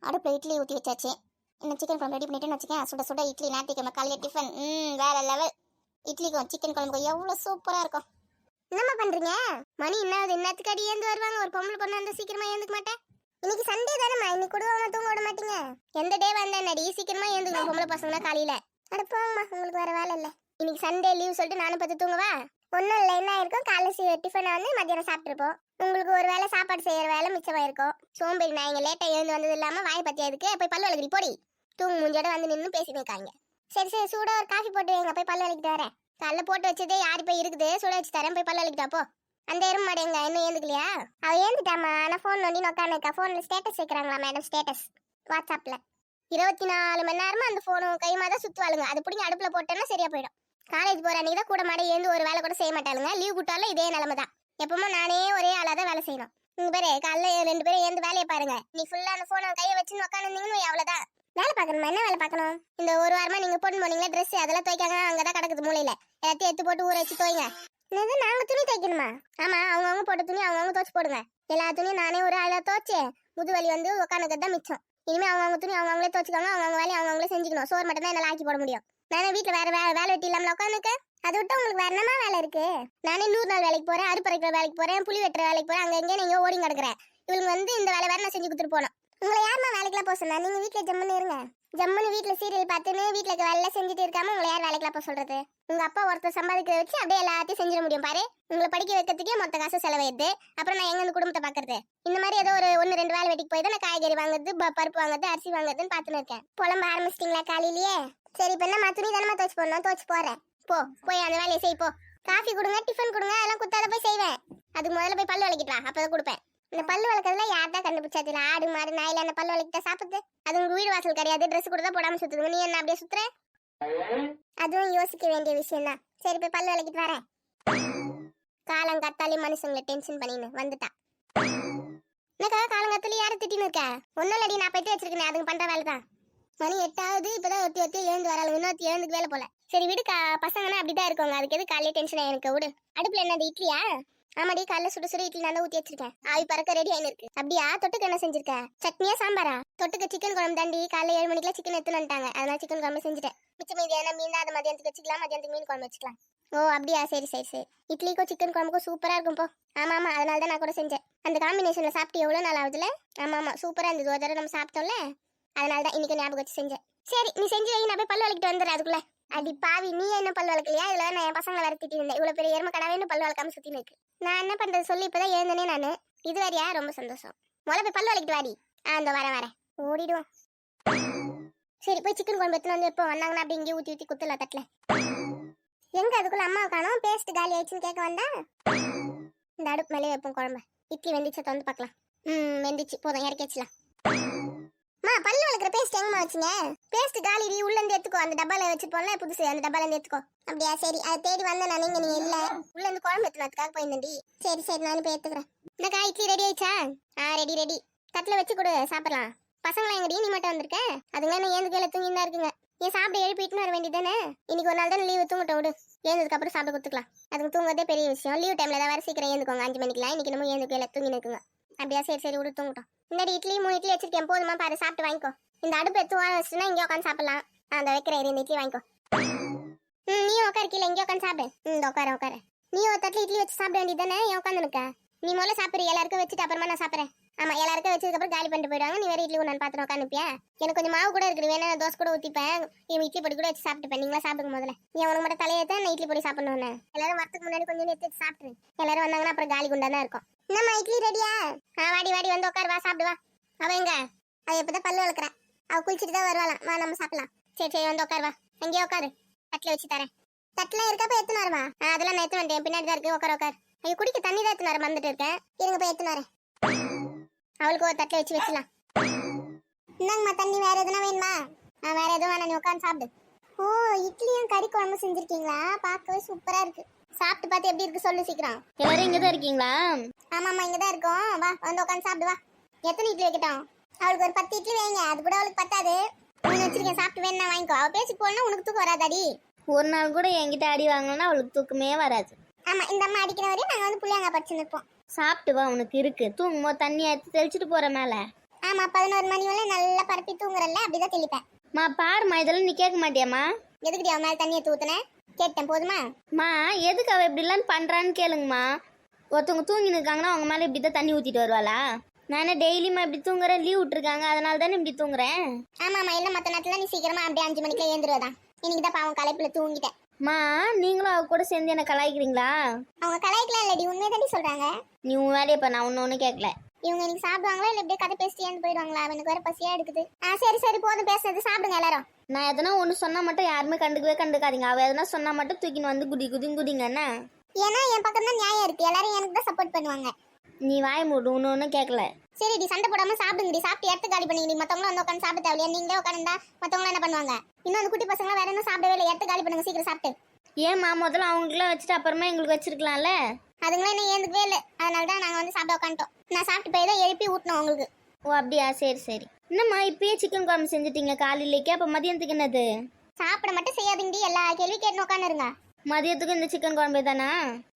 அடுப்பில் இட்லி ஊற்றி வச்சாச்சு. இன்னும் சிக்கன் குழம்பு ரெடி பண்ணிட்டேன்னு வச்சுக்கேன். சுட சுட இட்லி ஞாயிற்றுக்கிழமை காலையில் டிஃபன். வேற லெவல். இட்லிக்கும் சிக்கன் குழம்புக்கும் எவ்வளோ சூப்பராக இருக்கும். என்னம்மா பண்ணுறீங்க? மணி என்னாவது இன்னத்துக்கு அடி ஏந்து வருவாங்க. ஒரு பொம்பளை பொண்ணு வந்து சீக்கிரமா ஏந்துக்க மாட்டேன். இன்னைக்கு சண்டே தானேம்மா, இன்னைக்கு கூட அவனை தூங்க விட மாட்டீங்க. எந்த டே வந்தா நடி சீக்கிரமா ஏந்துக்கணும் பொம்பளை பசங்களா காலையில. அடுப்பாங்கம்மா, உங்களுக்கு வேற வேலை இல்லை. இன்னைக்கு சண்டே லீவ் சொல்லிட்டு நானும் பார்த்து தூங்குவா. ஒன்றும் இல்லை, என்ன இருக்கும் காலையில் டிஃபனை வந்து மத்தியானம் சாப்பிட்ருப்போம். உங்களுக்கு ஒரு வேளை சாப்பாடு செய்யற வேலை மிச்சமாயிருக்கும். சோம்பேறி நான் இங்கே லேட்டாக எழுந்து வந்தது இல்லாமல் வாய் பற்றியா இருக்கு. போய் பல்லு விளக்கடி போடி. தூங்கு மூஞ்சோட வந்து நின்று பேசிட்டு இருக்காங்க. சரி சரி, சூடாக ஒரு காஃபி போட்டு வைங்க, போய் பல்லு விளக்கிட்டு வரேன். காலைல போட்டு வச்சதே யாரு போய் இருக்குது, சுட வச்சு தரேன், போய் பல்லு விளக்கிட்டா போ. அந்த எறும்பு மாடு எங்க இன்னும் ஏந்துக்கலையா? அவ ஏந்துட்டாமா. ஆனால் ஃபோன் நோண்டி உட்காந்துக்கா. ஃபோனில் ஸ்டேட்டஸ் வைக்கிறாங்களா மேடம், ஸ்டேட்டஸ் வாட்ஸ்அப்பில். 24 மணி நேரமும் அந்த ஃபோனும் கைமா தான் சுற்றுவாளுங்க. அது பிடிங்க அடுப்பில் போட்டோன்னா சரியா போயிடும். காலேஜ் போகிற அன்றைக்கி தான் கூட மாட ஏந்து ஒரு வேலை கூட செய்ய மாட்டாளுங்க. லீவ் விட்டாலும் இதே நிலமை தான். எப்பவுமே நானே ஒரே ஆளாக தான் வேலை செய்யணும். உங்க பேரு காலைல 2 பேரும் ஏந்து வேலையை பாருங்க. நீ ஃபுல்லாக அந்த ஃபோனை கையை வச்சுன்னு உட்காந்துருந்தீங்கன்னு அவ்வளோதான். வேலை பார்க்கணுமா? என்ன வேலை பார்க்கணும்? இந்த ஒரு வாரமா நீங்கள் போட்டு போனீங்களா ட்ரெஸ், அதெல்லாம் துவைக்காங்க. அங்கே தான் கிடக்குது மூலையில். எல்லாத்தையும் எடுத்து போட்டு ஊற வச்சு துவைங்க. என்னது நாங்கள் துணி துவைக்கணுமா? ஆமாம், அவங்கவுங்க போட்ட துணி அவங்கவுங்க துவைச்சு போடுங்க. எல்லா துணியும் நானே ஒரு ஆளாக துவைச்சு முதுவலி வந்து உட்காந்துக்கிறது தான் மிச்சம். இனிமேல் அவங்கவுங்க துணி அவங்கவுங்களே துவைச்சிக்கோங்க. அவங்கவுங்க வேலையை அவங்கவுங்களே செஞ்சுக்கணும். சோறு மட்டும் தான் என்னால் ஆக்கி போட முடியும். நானே வீட்டில் வேற வேலை வெட்டி இல்லாமல் உட்காந்துக்கு. அதை விட்டு உங்களுக்கு வேற என்னமா வேலை இருக்கு? நானே 100 நாள் வேலைக்கு போறேன், அறுப்பறைக்கிற வேலைக்கு போறேன், புளி வெட்டுற வேலைக்கு போறேன். அங்கே எங்கே நீங்க ஓடி கிடக்குறேன். இவங்க வந்து இந்த வேலை வேற நான் செஞ்சு கொடுத்துட்டு போனோம். உங்களை யாருமா வேலைக்கெல்லாம் போக சொன்னா? நீங்க வீட்டில் ஜம்முன்னு இருங்க. ஜம்முன்னு வீட்டில் சீரியல் பார்த்துன்னு வீட்டில் இருக்க வேலை செஞ்சுட்டு இருக்காம உங்களை யார் வேலைக்கெல்லாம் போக சொல்றது? உங்க அப்பா ஒருத்தர் சம்பாதிக்கிறத வச்சு அப்படியே எல்லாத்தையும் செஞ்சிட முடியும் பாரு. உங்களை படிக்க வைக்கிறதுக்கே மொத்த காசு செலவாயிடுது. அப்புறம் நான் எங்க இந்த குடும்பத்தை பாக்குறது? இந்த மாதிரி ஏதோ ஒரு 1-2 வேலை வெட்டிக்கு போய் தான் நான் காய்கறி வாங்குறது, பருப்பு வாங்குறது, அரிசி வாங்குறதுன்னு பார்த்துன்னு இருக்கேன். புலம்ப ஆரம்பிச்சிட்டீங்களா காலையிலேயே? சரி, இப்ப என்ன துணி தானமா துவச்சு போடணும், துவச்சு போறேன். போய் அந்த வேலையை செய். போ, காஃபி கொடுங்க, டிஃபன் கொடுங்க, அதெல்லாம் குத்தாத போய் செய்வேன். அதுக்கு முதல்ல போய் பல்லு விளக்கிட்டு வா, அப்பதான் கொடுப்பேன். இந்த பல்லு விளக்கறதுல யார் தான் கண்டுபிடிச்சா தெரியல. ஆடு மாடு நாயில அந்த பல்லு விளக்கிட்ட சாப்பிடுது. அது உங்க வீடு வாசல் கிடையாது. ட்ரெஸ் கூட தான் போடாம சுத்துதுங்க. நீ என்ன அப்படியே சுத்துற? அதுவும் யோசிக்க வேண்டிய விஷயம் தான். சரி, போய் பல்லு விளக்கிட்டு வரேன். காலங்காத்தாலே மனுஷங்களை டென்ஷன் பண்ணின்னு வந்துட்டா. என்னக்கா காலங்காத்தாலே யாரை திட்டின்னு இருக்க? ஒன்னும் இல்லடி, நான் போயிட்டு வச்சிருக்கேன். அதுங்க பண்ற வேலை தான். மணி 8ஆவது. இப்பதான் ஒத்தி எழுந்து வராங்க. இன்னொத்தி எழுந்துக்கு வேலை போல. சரி விடுக்கா, பசங்கன்னா அப்படிதான் இருக்குங்க. அதுக்கு எது காலையில டென்ஷன் ஆயிருக்கு. விடு. அடுப்புல என்னது இட்லியா? ஆமாடி, காலைல சுடு சுடு இட்லி நான் தான் ஊற்றி வச்சிருக்கேன். ஆவி பறக்க ரெடி ஆயின்னு இருக்கு. அப்படியா? தொட்டுக்கு என்ன செஞ்சிருக்க? சட்னியா சாம்பாரா? தொட்டுக்கு சிக்கன் குழம்பு தாண்டி. காலைல 7 மணிக்கெல்லாம் சிக்கன் எடுத்துன்னு வந்துட்டாங்க. அதனால சிக்கன் குழம்பு செஞ்சுட்டேன். மிச்சம் மீதி என்ன மீன் அதை மதியானத்துக்கு வச்சுக்கலாம். மதியானத்துக்கு மீன் குழம்பு வச்சுக்கலாம். ஓ அப்படியா? சரி சரி சரி. இட்லிக்கும் சிக்கன் குழம்புக்கும் சூப்பரா இருக்கும் போ. ஆமா ஆமா, அதனால தான் நான் கூட செஞ்சேன். அந்த காம்பினேஷன்ல சாப்பிட்டு எவ்வளவு நாள் ஆகுதுல? ஆமா ஆமா, சூப்பரா இருந்தது. ஒரு தடவை நம்ம சாப்பிட்டோம்ல, அதனால தான் இன்னைக்கு ஞாபகம் வச்சு செஞ்சேன். சரி, நீ செஞ்சு வை, நான் போய் பல்லு விளக்கிட்டு வந்துடுறேன். அதுக்குள்ள அடி பாவி, நீ என்ன பல்லு வளர்க்கலையா? இதுல நான் என் பசங்களை வர திட்டி இருந்தேன். இவ்வளவு பெரிய எருமை கடாவேன்னு பல்லு வளர்க்காம சுத்தி இருக்கு. நான் என்ன பண்றது சொல்லி இப்பதான் எழுந்தனே நானு. இது வேறையா? ரொம்ப சந்தோஷம். முதல்ல போய் பல்லு வளக்கிட்டு வாடி. அந்த வரேன் ஓடிடுவோம். சரி, போய் சிக்கன் குழம்பு எடுத்துன்னு வந்து எப்போ வந்தாங்கன்னா அப்படி இங்கே ஊற்றி குத்துல தட்டல. எங்க அதுக்குள்ள அம்மா காணோம்? பேஸ்ட் காலி ஆயிடுச்சுன்னு கேட்க வந்தா. இந்த அடுப்பு மேலே வைப்போம் குழம்பு. இட்லி வெந்திச்சா வந்து பார்க்கலாம். வெந்திச்சு, போதும், இறக்கி வச்சுலாம். பல்லு வளர்க்குற பேஸ்ட் எங்கம்மா வச்சுங்க? பேஸ்ட் காலி, உள்ள இருந்து எடுத்துக்கோ. அந்த டப்பால வச்சுப்போம்ல புதுசு, அந்த டப்பால இருந்து எடுத்துக்கோ. அப்படியா? சரி, அதை தேடி வந்தேன் நான். நீங்க இல்ல, உள்ள இருந்து குழம்பு எடுத்துனதுக்காக போயிருந்தேன்டி. சரி சரி, நான் போய் எடுத்துக்கிறேன். என்னக்கா இட்லி ரெடி ஆயிடுச்சா? ரெடி. தட்டில் வச்சு கொடு, சாப்பிடலாம். பசங்களா எங்கடி? நீ மட்டும் வந்திருக்க? அதுங்க என்ன ஏந்து கீழே தூங்கி தான் இருக்குங்க. ஏன் சாப்பிட எழுப்பிட்டுன்னு வர வேண்டியதானே? இன்னைக்கு ஒரு நாள் தான் லீவு, தூங்கட்ட விடு. ஏந்ததுக்கு அப்புறம் சாப்பிட கொடுத்துக்கலாம். அதுக்கு தூங்குறதே பெரிய விஷயம். லீவ் டைம்ல தான் வேற சீக்கிரம் ஏந்துக்கோங்க. 5 மணிக்கெல்லாம். இன்னைக்கு நம்ம ஏந்து கீழே தூங்கி நிற்குங்க. அப்படியா? சரி சரி, விடு, தூங்கட்டும். இந்த இட்லி 3 இட்லி வச்சிருக்கேன், போதுமா பாரு, சாப்பிட்டு வாங்கிக்கோ. இந்த அடுப்பு எடுத்து வச்சுன்னா இங்கே உட்காந்து சாப்பிடலாம். அந்த வைக்கிறேன், இந்த இட்லி வாங்கிக்கோ. நீ உட்காரு கீழே, இங்கே உட்காந்து சாப்பிடு. உட்கார. நீ ஒரு தட்டில் இட்லி வச்சு சாப்பிட வேண்டியது தானே? ஏன் உட்காந்து இருக்கா? நீ முதல்ல சாப்பிடு, எல்லாருக்கும் வச்சுட்டு அப்புறமா நான் சாப்பிட்றேன். ஆமா, எல்லாருக்கும் வச்சதுக்கு அப்புறம் காலி பண்ணிட்டு போயிடுவாங்க. நீ வேற இட்லி நான் பார்த்துட்டு உட்காந்துப்பியா? எனக்கு கொஞ்சம் மாவு கூட இருக்குது, வேணா தோசை கூட ஊற்றிப்பேன். இட்லி பொடி கூட வச்சு சாப்பிட்டுப்பேன். நீங்களா சாப்பிடுங்க முதல்ல. நீ உனக்கு மட்டும் தலையேற்ற நான் இட்லி பொடி சாப்பிடணும்னு. எல்லாரும் வரத்துக்கு முன்னாடி கொஞ்சம் எடுத்து சாப்பிட்டு எல்லாரும் வந்தாங்கன்னா அப்புறம் காலி குண்டா தான் இருக்கும். என்னம்மா இட்லி ரெடியா? வாடி வந்து உட்காரு, வா சாப்பிடு வா. அவ எங்க? அவ எப்பதான் பல்லு வளர்க்குறேன். அவ குளிச்சுட்டு தான் வருவாளாம். வா, நம்ம சாப்பிடலாம். சரி வந்து உட்காரு, வா. அங்கேயே உட்காரு, தட்டில் வச்சு தரேன். தட்டில் இருக்கப்ப எத்தனை வருமா? அதெல்லாம் நான் எடுத்து வந்துட்டேன், பின்னாடி தான் இருக்கு. உட்காரு. ஐயோ, குடிக்க தண்ணி தான் எடுத்து வர மறந்துட்டு இருக்கேன். இருங்க போய் எடுத்துன்னு வரேன். அவளுக்கு ஒரு தட்டில் வச்சு வச்சுலாம். இந்தாங்கம்மா தண்ணி. வேற எதுனா வேணுமா? வேற எதுவும் வேணாம், நீ உட்காந்து சாப்பிடு. ஓ, இட்லியும் கறி குழம்பு செஞ்சிருக்கீங்களா? பார்க்கவே சூப்பரா இருக்கு. சாப்பிட்டு பார்த்து எப்படி இருக்கு சொல்லு சீக்கிரம். எல்லாரும் இங்க தான் இருக்கீங்களா? ஆமாம்மா, இங்க தான் இருக்கோம். வா, வந்து உட்காந்து சாப்பிடு வா. எத்தனை இட்லி வைக்கட்டும்? அவளுக்கு ஒரு 10 இட்லி வைங்க. அது கூட அவளுக்கு பத்தாது. ஒன்று வச்சிருக்கேன், சாப்பிட்டு வேணா வாங்கிக்கோ. அவள் பேசி போனா உனக்கு தூக்கம் வராதாடி? ஒரு நாள் கூட என்கிட்ட அடி வாங்கினா அவளுக்கு தூக்கமே வராது. ஆமா, இந்த அம்மா அடிக்கிற வரையும் நாங்கள் வந்து புளியாங்க படிச்சு நிற்போம். சாப்பிட்டு வா, உனக்கு இருக்கு. தூங்கும்போது தண்ணி எடுத்து தெளிச்சுட்டு போற மேல. ஆமா 11 மணி வரை நல்லா பரப்பி தூங்குறல்ல அப்படிதான் தெளிப்பேன். மா பாருமா, இதெல்லாம் நீ கேட்க மாட்டியாம்மா? எதுக்குடி அவன் மேல தண்ணியை தூத்துனேன்? கேட்டேன் போதுமா? மா எதுக்கு அவ இப்படிலாம் பண்றான்னு கேளுங்கம்மா. ஒருத்தவங்க தூங்கின்னு இருக்காங்கன்னா அவங்க மேலே இப்படி தான் தண்ணி ஊற்றிட்டு வருவாளா? நான் என்ன டெய்லியுமா இப்படி தூங்குறேன்? லீவ் விட்டுருக்காங்க அதனால தானே இப்படி தூங்குறேன். ஆமாம்மா, இல்லை மற்ற நேரத்தில் நீ சீக்கிரமா அப்படியே 5 மணிக்குள்ள ஏந்துருவதான். இன்னைக்கு தான் பாவம் களைப்புல தூங்கிட்டேன். மா நீங்களும் அவ கூட சேர்ந்து என்ன கலாய்க்கிறீங்களா? அவங்க கலாய்க்கலாம் இல்லடி, உண்மையை தாண்டி சொல்றாங்க. நீ உன் வேலையை இப்போ நான் ஒன்று கேட்கல. இவங்க இன்னைக்கு சாப்பிடுவாங்களா இல்லை இப்படியே கதை பேசிட்டு ஏந்து போயிடுவாங்களா? எனக்கு வேற பசியா எடுக்குது. சரி சரி போதும் பேசுறது, சாப்பிடுங்க எல்லாரும். நான் எதனா ஒன்று சொன்னால் மட்டும் யாருமே கண்டுக்காதீங்க. அவள் எதனா சொன்னால் மட்டும் தூக்கின்னு வந்து குதிங்க என்ன? ஏன்னா என் பக்கம் தான் நியாயம் இருக்கு, எல்லாரும் எனக்கு தான் சப்போர்ட் பண்ணுவாங்க. நீ வாய் மூடு, ஒன்று கேட்கல. சரிடி சண்டை போடாம சாப்பிடுங்கடி, சாப்பிட்டு எடுத்து காலி பண்ணிங்கடி. மற்றவங்களும் வந்து உட்காந்து சாப்பிட தேவையா? நீங்களே உட்காந்துருந்தா மற்றவங்களும் என்ன பண்ணுவாங்க? இன்னும் அந்த குட்டி பசங்களாம் வேற என்ன சாப்பிடவே இல்லை, எடுத்து காலி பண்ணுங்க சீக்கிரம் சாப்பிட்டு. ஏம்மா முதல்ல அவங்களுக்குலாம் வச்சுட்டு அப்புறமா எங்களுக்கு வச்சிருக்கலாம்ல? அதுங்களாம் என்ன ஏந்துக்கவே இல்லை, அதனால தான் நாங்கள் வந்து சாப்பிட உட்காந்துட்டோம். நான் சாப்பிட்டு போய் தான் எழுப்பி ஊட்டணும் உங்களுக்கு. ஓ அப்படியா, சரி. என்னம்மா இப்பயே சிக்கன் குழம்பு செஞ்சுட்டீங்க காலையிலேக்கு, அப்போ மதியத்துக்கு என்னது? சாப்பிட மட்டும் செய்யாதீங்கடி, எல்லா கேள்வி கேட்டு உட்காந்துருங்க. மதியத்துக்கு இந்த சிக்கன் குழம்பு தானா?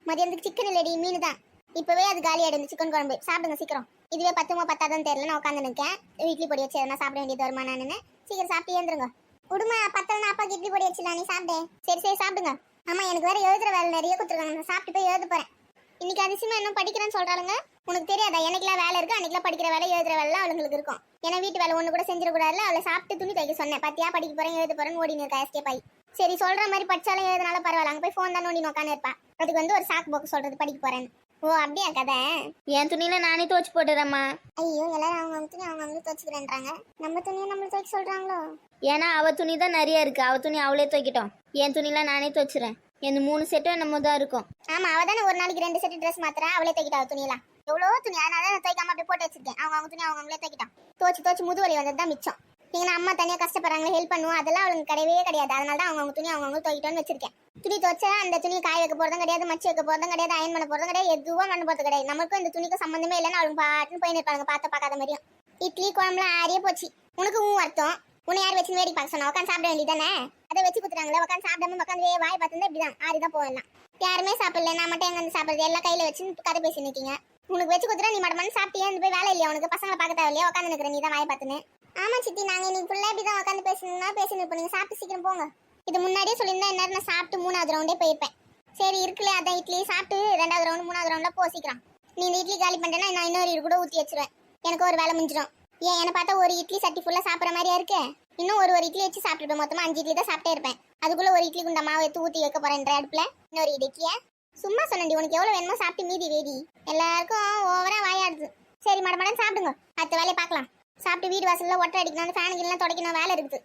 மதியானத்துக்கு சிக்கன் இல்லடி, மீன் தான். இப்பவே அது காலி ஆயிடும் சிக்கன் குழம்பு. சாப்பிடுங்க சீக்கிரம். இதுவே 10 10 தெரியல, நான் உட்காந்து நிற்கேன். இட்லி பொடி வச்சு எதனா சாப்பிட வேண்டியது வருமா? நான் சீக்கிரம் சாப்பிட்டு ஏந்துருங்க. உடுமா 10 அப்பாக்கு இட்லி பொடி வச்சுலாம், நீ சாப்பிடு. சரி சாப்பிடுங்க. ஆமா எனக்கு வேற எழுதுற வேலை நிறைய கொடுத்துருக்காங்க, நான் சாப்பிட்டு போய் எழுத போறேன். இன்னைக்கு அதிசயமா இன்னும் படிக்கிறேன்னு சொல்றாளுங்க. உனக்கு தெரியாதா? எனக்குலாம் வேலை இருக்கு, அன்னைக்குலாம் படிக்கிற வேலை எழுதுற வேலை அவளுங்களுக்கு இருக்கும். ஏன்னா வீட்டு வேலை ஒண்ணு கூட செஞ்சிடக்கூடாதுல. அவளை சாப்பிட்டு துணி தைக்க சொன்னேன். பத்தியா படிக்க போறேன் எழுத போறேன்னு ஓடி இருக்கா எஸ்கேப் ஆகி. சரி சொல்ற மாதிரி படிச்சாலும் எழுதுனாலும் பரவாயில்ல, அங்கே போய் ஃபோன் தான் நோண்டி உட்காந்து இருப்பா. அதுக்கு வந்து ஒரு சாக்கு போக்கு சொல்றது படிக்க போறேன்னு. ஓ அப்படியா கதை? என் துணியில நானே துவச்சு போட்டுறேம்மா. ஐயோ எல்லாரும் அவங்க துணி அவங்க துவச்சுக்கிறேன்றாங்க, நம்ம துணியை நம்மளும் துவைக்க சொல்றாங்களோ? ஏன்னா அவ துணி தான் நிறைய இருக்கு, அவ துணி அவளே துவைக்கிட்டோம். என் துணிலாம் நானே துவச்சிறேன். என் 3 செட்டும் என்னமோ தான் இருக்கும். ஆமா அவ தானே ஒரு நாளைக்கு 2 செட் ட்ரெஸ் மாத்திரா, அவளே துவைக்கிட்டா துணியெல்லாம். எவ்வளோ துணி, அதனால நான் துவைக்காம அப்படியே போட்டு வச்சிருக்கேன். அவங்க துணி அவங்களே துவைக்கிட்டான். துவச்சு முதுவலி வந்தது தான் மிச்சம். நீங்க அம்மா தனியாக கஷ்டப்படுறாங்களே ஹெல்ப் பண்ணுவோம், அதெல்லாம் அவளுக்கு கிடையவே கிடையாது. அதனால தான் அவங்க துணி அவங்க துவைக்கிட்டோன்னு வச்சிருக்கேன். துணி துவச்சா அந்த துணி காய வைக்க போறதும் கிடையாது, மச்சி வைக்க போறதும் கிடையாது, அயன் பண்ண போறதும் கிடையாது, எதுவும் பண்ண போறது கிடையாது. நமக்கும் இந்த துணிக்கு சம்பந்தமே இல்லைன்னு அவளுக்கு பாட்டுன்னு போய் நிற்பாங்க, பார்க்காத மாதிரியும். இட்லி குழம்புலாம் ஆறியே போச்சு. உனக்கு அர்த்தம். உன்னை யார் வச்சு வேடிக்கை பார்க்க சொன்னா? உட்காந்து சாப்பிட வேண்டியதானே? அதை வச்சு குத்துறாங்களே, உட்காந்து சாப்பிடாம உட்காந்து வாய் பார்த்துருந்தா இப்படிதான் ஆறிதான் போவேன். யாருமே சாப்பிடல, நான் மட்டும் எங்க சாப்பிடுறது? எல்லாம் கையில வச்சு கதை பேசி நிற்கீங்க. உனக்கு வச்சு குத்துறா, நீ மட்டும் சாப்பிட்டியே இருந்து போய் வேலை இல்லையா உனக்கு? பசங்களை பார்க்க தேவையில்லையா? உட்காந்து நிற்கிற நீ தான் வாய் பார்த்துன்னு. ஆமா சித்தி, நாங்க இன்னைக்கு ஃபுல்லா இப்படிதான் உட்காந்து பேசி நிற்போம். நீங்க சாப்பிட்டு சீக்கிரம் போங்க. இது முன்னாடியே சொல்லியிருந்தா என்ன, நான் சாப்பிட்டு 3வது ரவுண்டே போயிருப்பேன். சரி இருக்குல்ல, அதான் இட்லி சாப்பிட்டு 2வது ரவுண்டு 3வது ரவுண்ட்ல போ சீக்கிரம். நீ இந்த இட்லி காலி பண்ணிட்டேன்னா நான் இன்னொரு கூட ஊற்றி வச்சிருவேன். எனக்கு ஒரு வேலை முடிஞ்சிடும். ஏன் என்னை பார்த்தா ஒரு இட்லி சட்டி ஃபுல்லா சாப்பிட்ற மாதிரியா இருக்கு? இன்னும் ஒரு இட்லி வச்சு சாப்பிட்டுருப்பேன். மொத்தமா 5 இட்லி தான் சாப்பிட்டே இருப்பேன். அதுக்குள்ள ஒரு இட்லி குண்டா மாவு எடுத்து ஊற்றி வைக்க போறேன்ற அடுப்புல இன்னொரு இட்லியா? சும்மா சொன்னேன்டி, உனக்கு எவ்வளவு வேணுமோ சாப்பிட்டு மீதி வேடி. எல்லாருக்கும் ஓவரா வாயாடுது. சரி மடமடன் சாப்பிடுங்க, அடுத்த வேலையை பார்க்கலாம். சாப்பிட்டு வீடு வாசல்ல ஒட்டை அடிக்கணும், ஃபேனுக்கு எல்லாம் துடைக்கணும், வேலை இருக்குது.